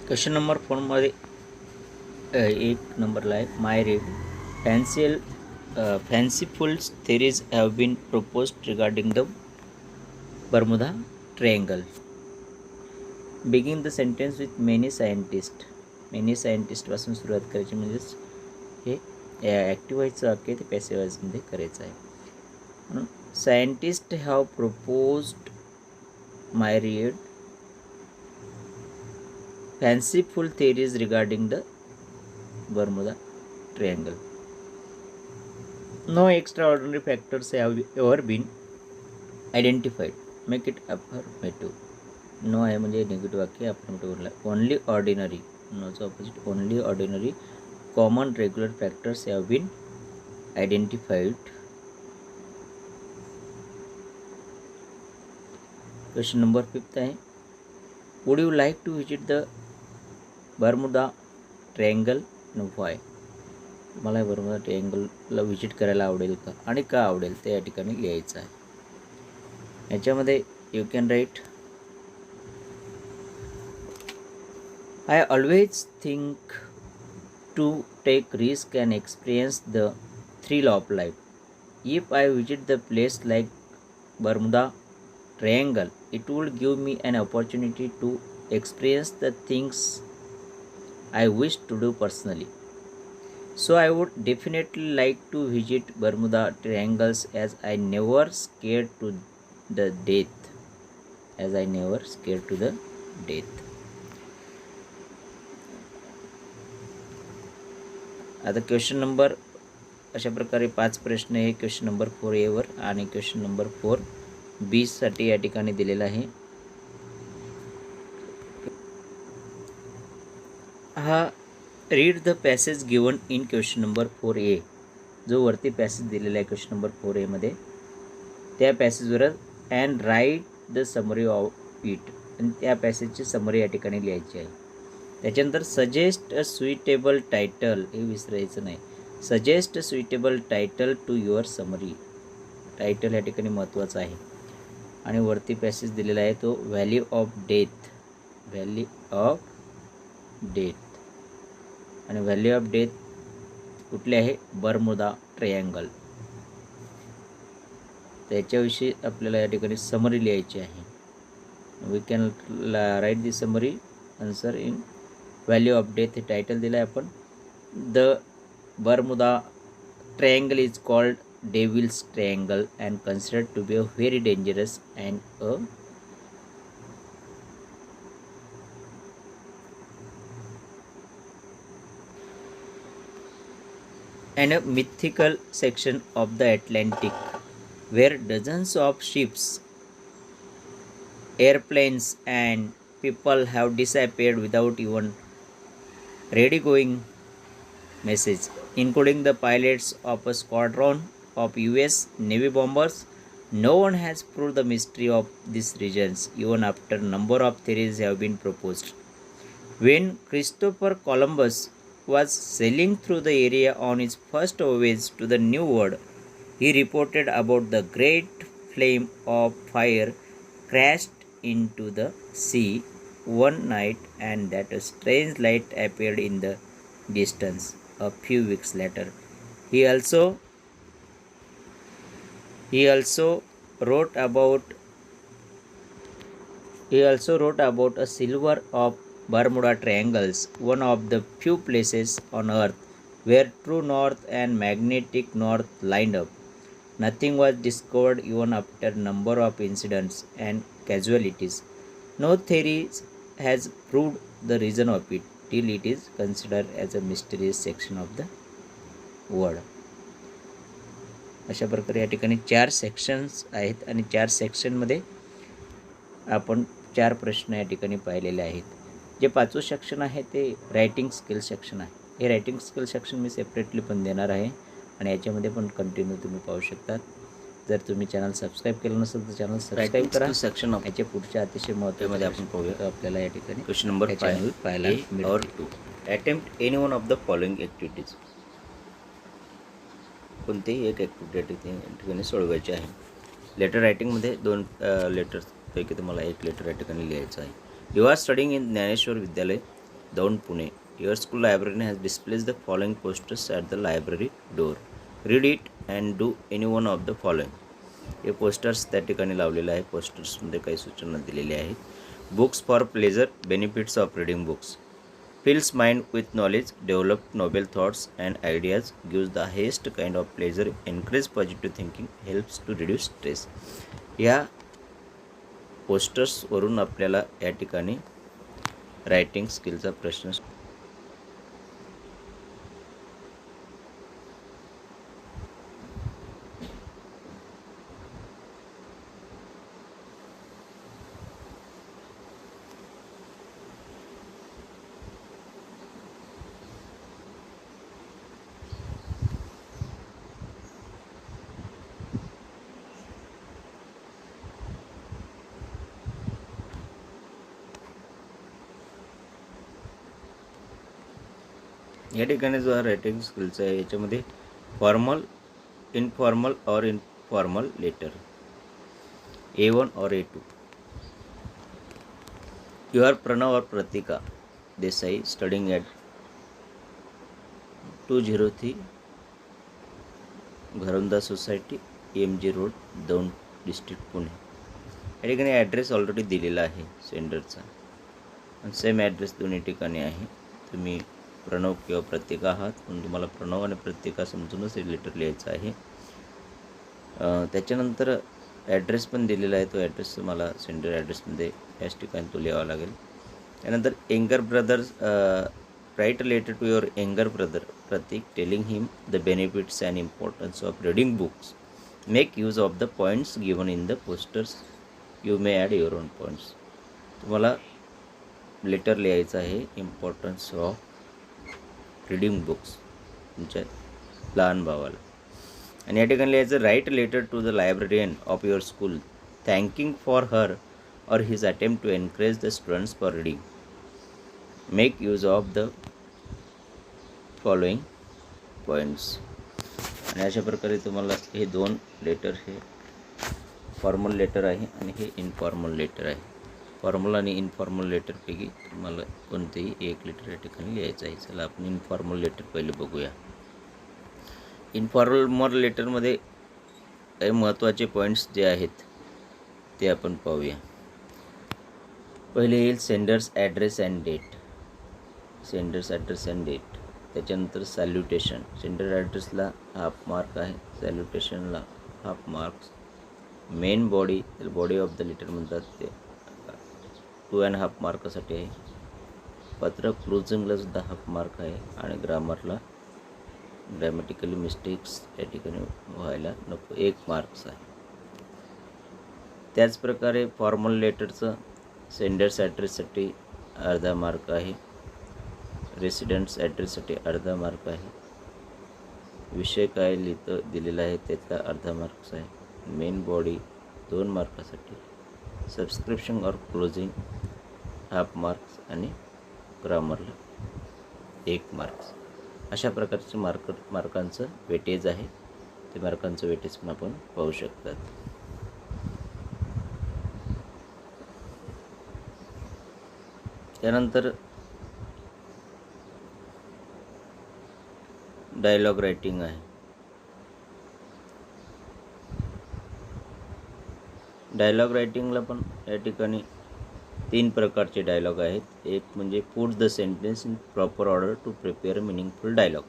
क्वेश्चन नंबर 4मध्ये एक नंबरला आहे माय read fanciful theories have been proposed regarding the Bermuda Triangle. Begin the sentence with many scientists. Many scientists पासून सुरुवात करायची, म्हणजेच हे ॲक्टिव्ह व्हायचं वाक्य ते पॅसिव्ह व्हायचमध्ये करायचं आहे. म्हणून scientist have proposed my read fanciful theories regarding the Bermuda Triangle. No extraordinary factors have ever been identified. Make it affirmative. No आहे म्हणजे निगेटिव्ह वाक्य, affirmative. Only ordinary. No's opposite. Only ordinary common regular factors have been identified. Question number 5 आहे, would you like to visit the Bermuda Triangle and why? मला Bermuda ट्रायंगलला visit करायला आवडेल का आणि का आवडेल ते या ठिकाणी लिहायचं आहे. याच्यामध्ये you can write, I always think to take risk and experience the thrill of life. If I visit the place like Bermuda Triangle it would give me an opportunity to experience the things I wish to do personally. So I would definitely like to visit Bermuda Triangles as I never scared to the death. As I never scared to the death. आता question number अशा प्रकारे 5 प्रश्न आहे. Question number 4A वर आणि question number 4B साठी या ठिकाणी दिलेला आहे. हा read the passage given in question number 4A, जो वरती पॅसेज दिलेला आहे क्वेश्चन नंबर 4A मध्ये, त्या पॅसेजवर and write the summary of it, आणि त्या पॅसेजची समरी या ठिकाणी लिहायची आहे. त्याच्यानंतर सजेस्ट अ सुइटेबल टायटल, हे विसरायचं नाही, suggest a suitable title to your summary. Title या ठिकाणी महत्त्वाचं आहे. आणि वरती पॅसेज दिलेला आहे तो valley of death, valley of death. आणि व्हॅली ऑफ डेथ कुठले आहे, बर्मुडा ट्रायंगल. त्याच्याविषयी आपल्याला या ठिकाणी समरी लिहायची आहे. We can write the summary answer in Valley of Death. हे टायटल दिलं आहे आपण. The Bermuda Triangle is called Devil's Triangle and considered to be a very dangerous and a mythical section of the Atlantic where dozens of ships, airplanes and people have disappeared without even ready-going message, including the pilots of a squadron of US Navy bombers. No one has proved the mystery of these regions, even after a number of theories have been proposed. When Christopher Columbus was sailing through the area on his first voyage to the New World, he reported about the great flame of fire crashed into the sea one night and that a strange light appeared in the distance a few weeks later. He also wrote about a silver of Bermuda Triangles, one of the few places on Earth where true north and magnetic north lined up. Nothing was discovered even after a number of incidents and casualties. No theory has proved the reason of it till it is considered as a mysterious section of the world. अशा प्रकारे या ठिकाणी 4 sections आहेत आणि 4 सेक्शनमध्ये आपण 4 प्रश्न या ठिकाणी पाहिलेले आहेत. जे 5वं सेक्शन आहे ते रायटिंग स्किल सेक्शन आहे. हे writing skill section me separately पण देणार आहे आणि याच्यामध्ये पण कंटिन्यू तुम्ही पाहू शकतात. जर तुम्ही चॅनल सबस्क्राईब केलं नसेल तर चॅनल सबस्क्राईब करा. सेक्शन याच्या पुढच्या अतिशय महत्त्वामध्ये आपण पाहूया. आपल्याला या ठिकाणी क्वेश्चन नंबर 5 पाहायला मिळेल. 2 attempt any one of the following activities. कोणतेही एक ॲक्टिव्हिटी या ठिकाणी सोडवायची आहे. लेटर रायटिंगमध्ये 2 लेटर्सपैकी तुम्हाला एक लेटर या ठिकाणी लिहायचं आहे. You are studying in Dnyaneshwar Vidyalaya. Daund, Pune. Your school librarian has displayed the following posters at the library door. Read it and do any one of the following. हे पोस्टर्स त्या ठिकाणी लावलेले आहे. पोस्टर्समध्ये काही सूचना दिलेल्या आहेत. Books for pleasure, benefits of reading books. Fills mind with knowledge, develop novel thoughts and ideas, gives the highest kind of pleasure, encourage positive thinking, helps to reduce stress. या पोस्टर्सवरून आपल्याला या ठिकाणी रायटिंग स्किलचा प्रश्न या ठिकाणी जो हा रायटिंग स्किलचा आहे याच्यामध्ये फॉर्मल, इनफॉर्मल और इनफॉर्मल लेटर, A1 और A2. यू आर प्रणव और Pratika Desai studying at 203 Gharanda society, EMG road, Daund district, Pune. या ठिकाणी ॲड्रेस ऑलरेडी दिलेला आहे सेंडरचा आणि सेम ॲड्रेस दोन्ही ठिकाणी आहे. तुम्ही प्रणव किंवा प्रतीका आहात म्हणून तुम्हाला प्रणव आणि प्रतीका समजूनच हे लेटर लिहायचं आहे. त्याच्यानंतर ॲड्रेस पण दिलेला आहे. तो ॲड्रेस तुम्हाला सेंडर ॲड्रेसमध्ये याच ठिकाणी तो लिहावा लागेल. त्यानंतर younger brothers, write a letter to your younger brother Pratik telling him the benefits and importance of reading books. Make use of the points given in the posters. You may add your own points. तुम्हाला letter लिहायचं आहे importance of reading books तुमच्या लहान भावाला. आणि या ठिकाणी लिहायचं write letter to the librarian of your school thanking for her और his attempt to encourage the students for reading. Make use of the following points. आणि अशा प्रकारे तुम्हाला हे दोन लेटर, हे फॉर्मल लेटर आहे आणि हे इनफॉर्मल लेटर आहे. फॉर्मल आणि इनफॉर्मल लेटरपैकी तुम्हाला कोणतेही एक लेटर या ठिकाणी लिहायचं आहे. चला आपण इनफॉर्मल लेटर पहिले बघूया. इनफॉर्मल लेटरमध्ये काही महत्त्वाचे पॉईंट्स जे आहेत ते आपण पाहूया. पहिले येईल sender's address and date. Sender's address and date. त्याच्यानंतर सॅल्युटेशन. सेंडर ॲड्रेसला हाफ मार्क आहे, सॅल्युटेशनला half marks. Main body of the letter म्हणतात ते 2.5 मार्कासाठी आहे. पत्र क्लोजिंगला सुद्धा हाफ मार्क आहे आणि ग्रामरला ग्रॅमॅटिकली मिस्टेक्स या ठिकाणी व्हायला नको 1 मार्क्स आहे. त्याचप्रकारे फॉर्मल लेटरचं सेंडर्स ॲड्रेससाठी अर्धा मार्क आहे, रेसिडेंट्स ॲड्रेससाठी अर्धा मार्क आहे, विषय काय लिहितं दिलेला आहे त्याचा अर्धा मार्क्स आहे, मेन बॉडी 2 मार्कासाठी, सबस्क्रिप्शन और क्लोजिंग हाफ मार्क्स आणि ग्रामरला 1 मार्क्स. अशा प्रकारचे मार्कांचं वेटेज आहे. ते मार्कांचं वेटेज पण आपण पाहू शकतात. त्यानंतर डायलॉग रायटिंग आहे. डायलॉग रायटिंगला पण या ठिकाणी 3 प्रकारचे डायलॉग आहेत. एक म्हणजे put the sentence in proper order to prepare meaningful dialogue.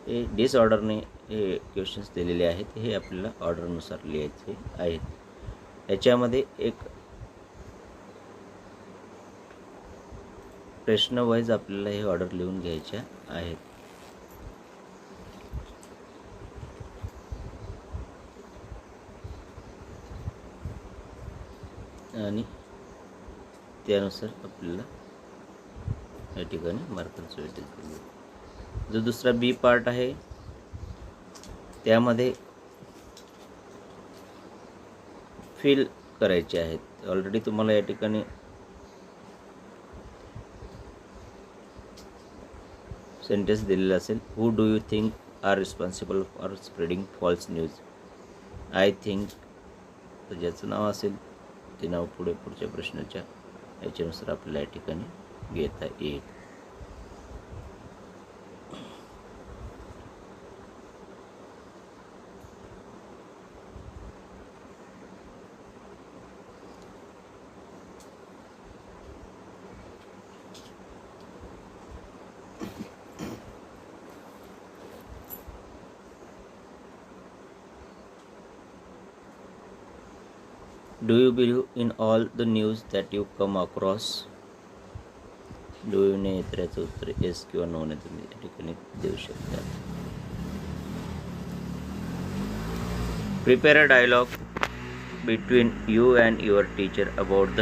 हे डिसऑर्डरने हे क्वेश्चन्स दिलेले आहेत, हे आपल्याला ऑर्डरनुसार लिहायचे आहेत. याच्यामध्ये एक प्रश्न वाईज आपल्याला हे ऑर्डर लिहून घ्यायच्या आहेत. आणि त्यानुसार आपल्याला या ठिकाणी मार्कांचं वेटेज दिलं. जो दुसरा बी पार्ट आहे त्यामध्ये फिल करायचे आहेत. ऑलरेडी तुम्हाला या ठिकाणी सेंटेन्स दिलेला असेल. Who do you think are responsible for spreading false news. I think ज्याचं नाव असेल ते नाव पुढच्या प्रश्नाच्या याच्यानुसार आपल्याला या ठिकाणी घेता येईल. Do you believe in all the news that you come across? Do you ने याचं उत्तर येस किंवा नो ने तुम्ही या ठिकाणी देऊ शकता. Prepare a dialogue between you and your teacher about the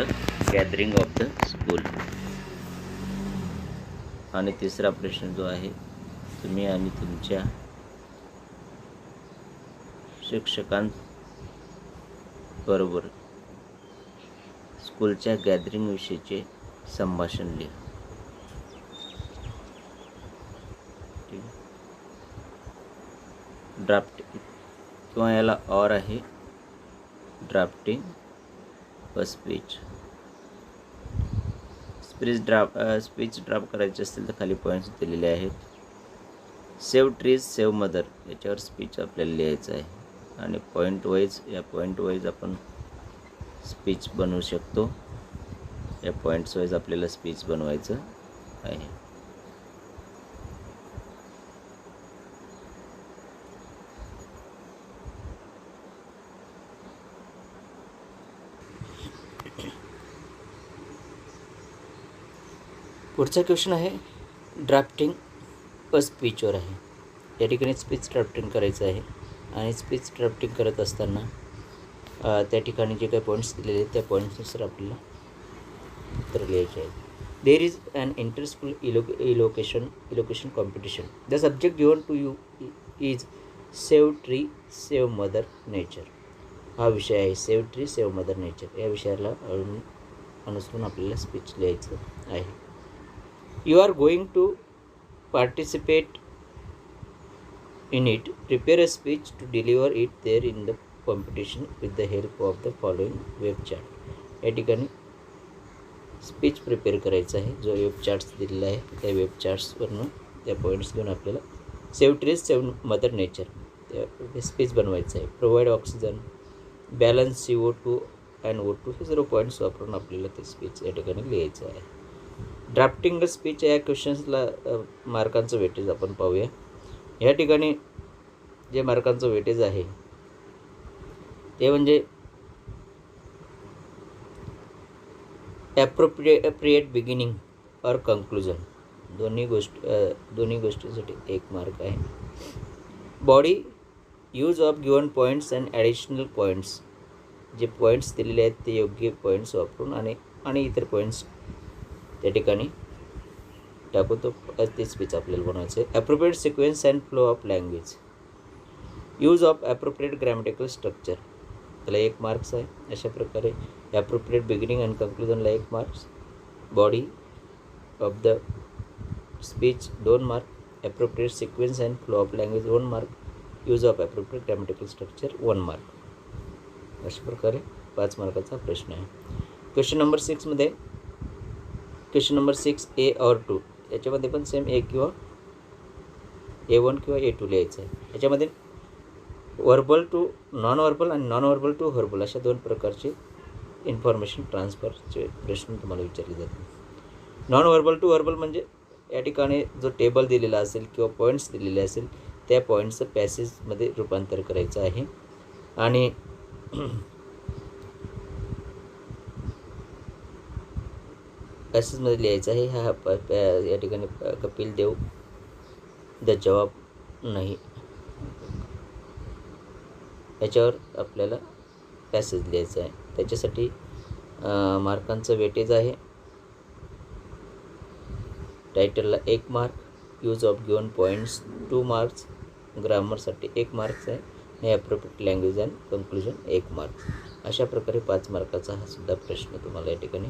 gathering of the school. आणि तिसरा प्रश्न जो आहे, तुम्ही आणि तुमच्या शिक्षकांबरोबर स्कूलच्या गॅदरिंग विषयीचे संभाषण लिहा. ड्राफ्टिंग किंवा याला और आहे ड्राफ्टिंग व स्पीच. स्पीच ड्राफ्ट करायचे असतील तर खाली पॉईंट्स दिलेले आहेत. सेव्ह ट्रीज सेव्ह मदर याच्यावर स्पीच आपल्याला लिहायचं आहे आणि पॉईंट वाईज आपण स्पीच बनवू शकतो. या पॉईंट्स वाईज आपल्याला स्पीच बनवायचं आहे. पुढचा क्वेश्चन आहे ड्राफ्टिंग व स्पीचवर आहे. या ठिकाणी स्पीच ड्राफ्टिंग करायचं आहे आणि स्पीच ड्राफ्टिंग करत असताना त्या ठिकाणी जे काही पॉईंट्स दिलेले आहेत त्या पॉईंट्सनुसार आपल्याला उत्तर लिहायचे आहेत. There is an interestful elocution competition. The subject given to you is save tree save mother nature. हा विषय आहे save tree save mother nature. या विषयाला अनुसरून आपल्याला स्पीच लिहायचं आहे. You are going to participate in it. Prepare a speech to deliver it there in the competition with the help of the following web chart. या ठिकाणी speech prepare करायचं आहे. जो वेब चार्ट्स दिलेला आहे त्या वेब चार्ट्सवरनं त्या पॉईंट्स घेऊन आपल्याला save trees save mother nature त्या स्पीच बनवायचं आहे. Provide oxygen, balance CO2 and O2 हे 0 पॉईंट्स वापरून आपल्याला ते स्पीच या ठिकाणी लिहायचं आहे. ड्राफ्टिंग स्पीच या क्वेश्चन्सला मार्कांचं वेटेज आपण पाहूया. या ठिकाणी जे मार्कांचं वेटेज आहे ते म्हणजे ॲप्रोप्रिएट बिगिनिंग और कन्क्लुजन दोन्ही गोष्टींसाठी 1 मार्क आहे. Body use of given points and additional points. जे पॉईंट्स दिलेले आहेत ते योग्य पॉईंट्स वापरून आणि इतर पॉईंट्स त्या ठिकाणी टाकून ते स्पीच आपल्याला बनवायचं आहे. Appropriate sequence and flow of language. Use of appropriate grammatical structure त्याला 1 मार्क्स आहे. अशा प्रकारे ॲप्रोप्रिएट बिगिनिंग अँड कन्क्लुजनला 1 marks. Body of the speech 2 mark. Appropriate sequence and flow of language 1 mark. Use of appropriate grammatical structure 1 mark. अशा प्रकारे 5 मार्काचा प्रश्न आहे. क्वेश्चन नंबर 6मध्ये क्वेश्चन नंबर 6 A और 2 याच्यामध्ये पण सेम A किंवा A1 किंवा A2 लिहायचं आहे. याच्यामध्ये वर्बल टू नॉन वर्बल आणि नॉन वर्बल टू व्हर्बल अशा 2 प्रकारचे इन्फॉर्मेशन ट्रान्सफरचे प्रश्न तुम्हाला विचारले जातील. नॉन वर्बल टू व्हर्बल म्हणजे या ठिकाणी जो टेबल दिलेला असेल किंवा पॉईंट्स दिलेले असेल त्या पॉईंट्सचं पॅसेजमध्ये रूपांतर करायचं आहे. आणि पॅसेजमध्ये लिहायचं आहे. या ठिकाणी कपिल देव द जवाब नाही याच्यावर आपल्याला पॅसेज लिहायचं आहे. त्याच्यासाठी मार्कांचं वेटेज आहे. टायटलला 1 mark. Use of given points 2 marks. ग्रामरसाठी 1 मार्क्स आहे. आणि appropriate language and conclusion 1 marks. अशा प्रकारे 5 मार्काचा हा सुद्धा प्रश्न तुम्हाला या ठिकाणी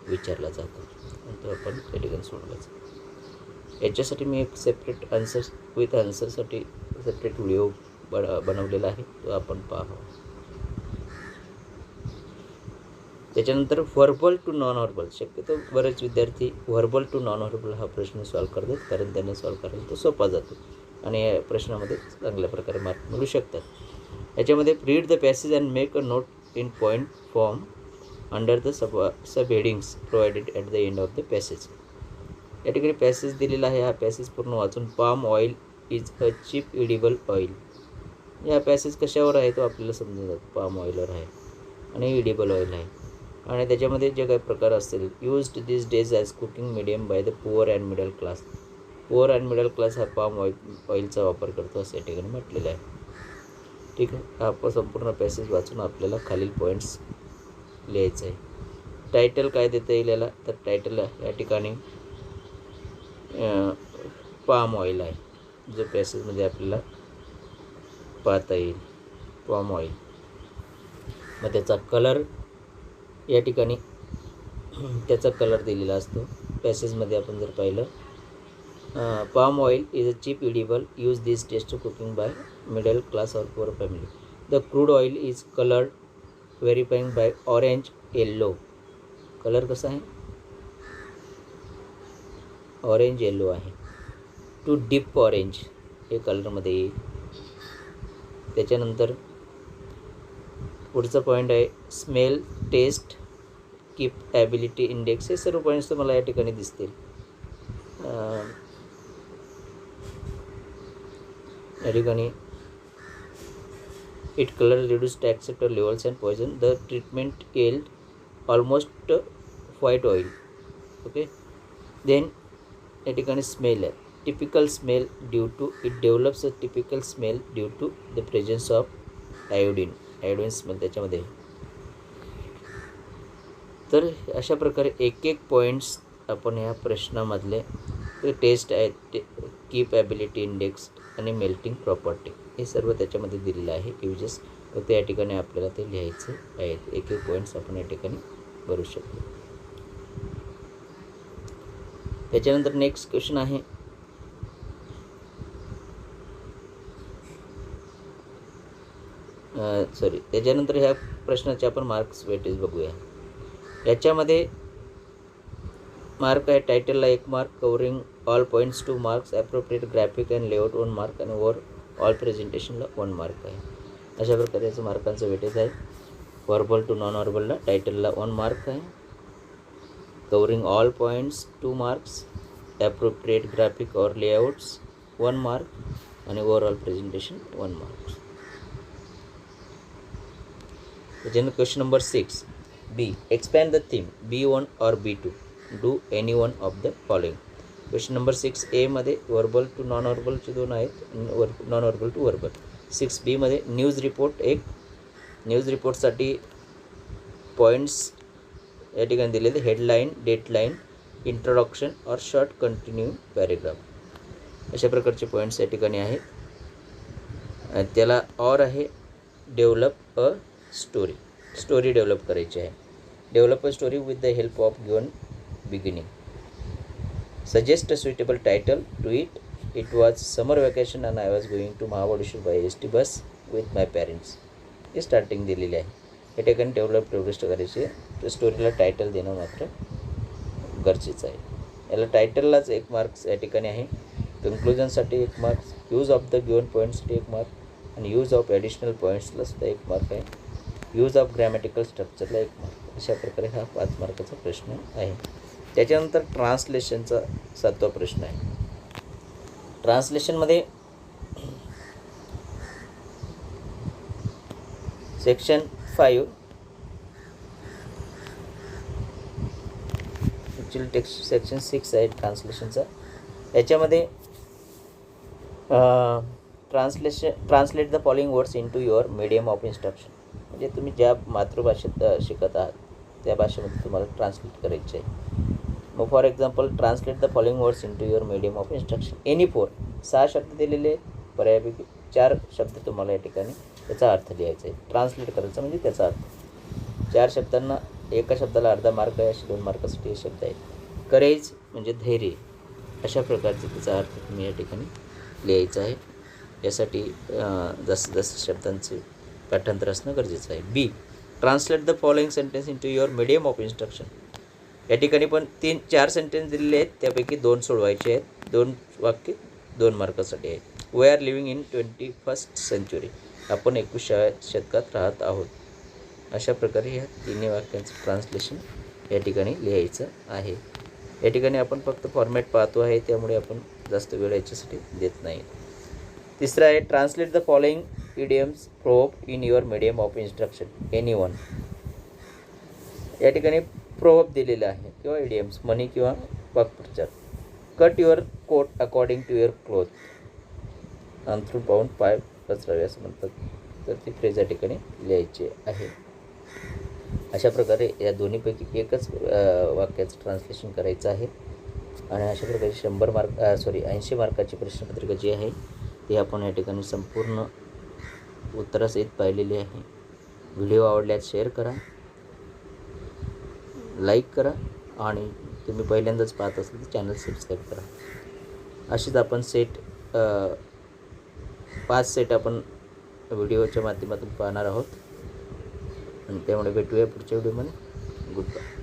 विचारला जातो. नंतर आपण त्या ठिकाणी सोडवायचं. याच्यासाठी मी एक सेपरेट आन्सर्स विथ आन्सरसाठी सेपरेट व्हिडिओ बनवलेला आहे तो आपण पाहावा. त्याच्यानंतर व्हर्बल टू नॉन व्हर्बल, शक्यतो बरेच विद्यार्थी व्हर्बल टू नॉन व्हर्बल हा प्रश्न सॉल्व करतात, कारण त्यांना सॉल्व करायला तो सोपा जातो आणि या प्रश्नामध्ये चांगल्या प्रकारे मार्क मिळू शकतात. याच्यामध्ये read the passage and make a note in point form under the sub headings provided at the end of the passage. या ठिकाणी पॅसेज दिलेला आहे, हा पॅसेज पूर्ण वाचून palm oil is a cheap edible oil. या पॅसेज कशावर आहे तो आपल्याला समजून जातो, पाम ऑइलवर आहे आणि इडिबल ऑइल आहे. आणि त्याच्यामध्ये जे काही प्रकार असतील, used this days as cooking medium by the poor and middle class. Poor and middle class हा पाम ऑइलचा वापर करतो असं या ठिकाणी म्हटलेलं आहे. ठीक आहे, हा संपूर्ण पॅसेज वाचून आपल्याला खालील पॉईंट्स लिहायचं आहे. टायटल काय देता येईल याला, तर टायटल या ठिकाणी पाम ऑइल आहे, जो पॅसेजमध्ये आपल्याला पाहता येईल, पाम ऑइल. मग त्याचा कलर या ठिकाणी त्याचा कलर दिलेला असतो पॅसेजमध्ये. आपण जर पाहिलं, palm oil is a cheap edible use this test to cooking by middle class or poor family. The crude oil is coloured verifying by orange yellow. Colour कसा आहे, ऑरेंज येल्लो आहे. टू डीप ऑरेंज हे कलरमध्ये येईल. त्याच्यानंतर पुढचा point आहे smell, taste, keep ability index. हे सर्व पॉईंट्स तुम्हाला या ठिकाणी दिसतील. या ठिकाणी it colour reduce acceptor levels and poison. The treatment yield almost white oil. Okay, then या ठिकाणी स्मेल आहे, typical smell due to it develops a typical smell due to the presence of iodine. Iodine smell त्याच्यामध्ये. तर अशा प्रकारे एक एक points आपण ह्या प्रश्नामधले टेस्ट आहेत, कीप ॲबिलिटी इंडेक्स आणि मेल्टिंग प्रॉपर्टी, हे सर्व त्याच्यामध्ये दिलेलं आहे युजेस. फक्त या ठिकाणी आपल्याला ते लिहायचे आहेत. एक एक पॉईंट्स आपण या ठिकाणी भरू शकतो. त्याच्यानंतर नेक्स्ट क्वेश्चन आहे त्याच्यानंतर ह्या प्रश्नाचे आपण मार्क्स वेटेज बघूया. याच्यामध्ये मार्क आहे, टायटलला 1 mark, covering all points 2 marks, appropriate graphic and layout 1 mark आणि ओव्हर ऑल प्रेझेंटेशनला 1 मार्क आहे. अशा प्रकारे याचं मार्कांचं वेटेज आहे. व्हर्बल टू नॉन व्हर्बलला टायटलला 1 मार्क आहे, covering all points 2 marks, appropriate graphic or layouts 1 mark आणि ओव्हरऑल प्रेझेंटेशन 1 मार्क. त्याच्यानंतर question number 6 B, expand the theme B1 or B2, do any one of the following. Question number 6 एमध्ये verbal to non व्हर्बलचे 2 आहेत, non verbal to verbal. 6 बीमध्ये news report 1. News रिपोर्टसाठी points या ठिकाणी दिलेले, headline, dateline, introduction और short continue paragraph. अशा प्रकारचे पॉईंट्स या ठिकाणी आहेत. त्याला और आहे, develop a story, story develop करायची आहे. Develop a story with the help of given beginning. Suggest a suitable title to it. It was summer vacation and I was going to Mahabaleshwar by ST bus with my parents. हे starting दिलेली आहे. या ठिकाणी develop करायची आहे, तर स्टोरीला title देणं मात्र गरजेचं आहे. याला टायटललाच 1 मार्क्स या ठिकाणी आहे, कन्क्लुजनसाठी 1 marks, use of the given पॉईंट्ससाठी 1 मार्क आणि यूज ऑफ ॲडिशनल पॉईंट्सला सुद्धा 1 मार्क आहे. यूज ऑफ ग्रॅमॅटिकल स्ट्रक्चरला 1 मार्क. अशा प्रकारे हा 5 मार्काचा प्रश्न आहे. त्याच्यानंतर ट्रान्सलेशनचा 7वा प्रश्न आहे. ट्रान्सलेशनमध्ये सेक्शन 5 ॲक्च्युअली टेक्स्ट सेक्शन 6 आहे ट्रान्सलेशनचा. याच्यामध्ये translate the following words into your medium of instruction. म्हणजे तुम्ही ज्या मातृभाषेत शिकत आहात त्या भाषेमध्ये तुम्हाला ट्रान्सलेट करायचे आहे. मग for example, translate the following words into your medium of instruction. Any 4, 6 शब्द दिलेले, पर्यायपैकी 4 शब्द तुम्हाला या ठिकाणी त्याचा अर्थ लिहायचा आहे. ट्रान्सलेट करायचं म्हणजे त्याचा अर्थ. 4 शब्दांना, एका शब्दाला अर्धा मार्क आहे, असे 2 मार्कासाठी हे शब्द आहेत. करेज म्हणजे धैर्य, अशा प्रकारचा त्याचा अर्थ तुम्ही या ठिकाणी लिहायचा आहे. यासाठी जास्तीत जास्त शब्दांचे पाठांतर असणं गरजेचं आहे. B, translate the following sentence into your medium of instruction. या ठिकाणी पण 3-4 सेंटेन्स दिलेले आहेत, त्यापैकी 2 सोडवायचे आहेत. 2 वाक्य 2 मार्कासाठी आहेत. We are living in 21st century. आपण 21व्या शतकात राहत आहोत. अशा प्रकारे ह्या तिन्ही वाक्यांचं ट्रान्सलेशन या ठिकाणी लिहायचं आहे. या ठिकाणी आपण फक्त फॉर्मॅट पाहतो आहे, त्यामुळे आपण जास्त वेळ याच्यासाठी देत नाही. तिसरं आहे translate the following idioms proverb in your medium of instruction any one. या ठिकाणी प्रोव्हब दिलेलं आहे किंवा इडियम्स म्हणी किंवा वाक्प्रचार. Cut your coat according to your cloth. अंथरूण पाहून पाय पसरावे असं म्हणतात, तर ती फ्रेज या ठिकाणी लिहायची आहे. अशा प्रकारे या दोन्हीपैकी एकच वाक्याचं ट्रान्सलेशन करायचं आहे. आणि अशा प्रकारे 80 मार्काची प्रश्नपत्रिका जी आहे ती आपण या ठिकाणी संपूर्ण उत्तरासहित पाहिलेली आहे. व्हिडिओ आवडल्यास शेअर करा, लाईक करा आणि तुम्ही पहिल्यांदाच पाहत असाल तर चॅनल सबस्क्राईब करा. अशीच आपण 5 सेट आपण व्हिडिओच्या माध्यमातून पाहणार आहोत. आणि त्यामुळे भेटूया पुढच्या व्हिडिओमध्ये. Good bye.